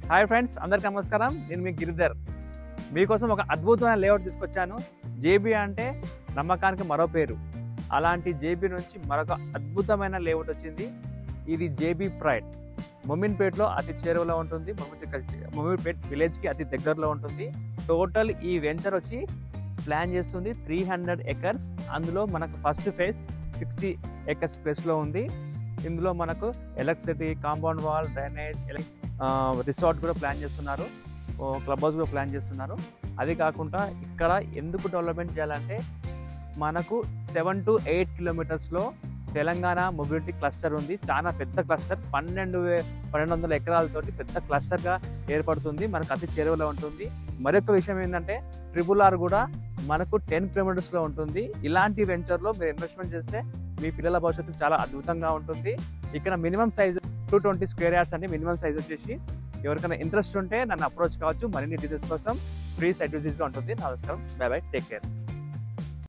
Hi friends, అందరికీ నమస్కారం. నేను మీ గిరిధర్. మీకోసం ఒక అద్భుతమైన లేఅవుట్ తీసుకొచ్చాను. జేబీ అంటే నమ్మకానికి మరో పేరు. అలాంటి జేబీ నుంచి మరొక అద్భుతమైన లేఅవుట్ వచ్చింది. ఇది జేబీ ప్రైడ్. మొమిన్పేట్లో అతి చేరువలో ఉంటుంది. మొమిన్పేట్ విలేజ్కి అతి దగ్గరలో ఉంటుంది. టోటల్ ఈ వెంచర్ వచ్చి ప్లాన్ చేస్తుంది 300 acres. అందులో మనకు ఫస్ట్ ఫేజ్ 60 acres ప్లేస్లో ఉంది. ఇందులో మనకు electricity, compound wall, drainage, resort కూడా ప్లాన్ చేస్తున్నారు. క్లబ్ హౌస్ కూడా ప్లాన్ చేస్తున్నారు. అది కాకుండా ఇక్కడ ఎందుకు డెవలప్మెంట్ చేయాలంటే మనకు 7 to 8 kilometers Telangana mobility cluster ఉంది. చాలా పెద్ద క్లస్టర్, 1200 ఎకరాలతోటి పెద్ద క్లస్టర్గా ఏర్పడుతుంది. మనకు అతి చేరువలో ఉంటుంది. మరొక విషయం ఏంటంటే RRR కూడా మనకు 10 kilometers ఉంటుంది. ఇలాంటి వెంచర్లో మీరు ఇన్వెస్ట్మెంట్ చేస్తే మీ పిల్లల భవిష్యత్తు చాలా అద్భుతంగా ఉంటుంది. ఇక్కడ మినిమం సైజు 220 square yards అంటే మినిమం సైజ్ వచ్చేసి. ఎవరికైనా ఇంట్రెస్ట్ ఉంటే నన్ను అప్రోచ్ కావచ్చు. మరిన్ని డీటెయిల్స్ కోసం ఫ్రీ సైట్ విజిట్గా ఉంటుంది. నమస్కారం, బై బై, టేక్ కేర్.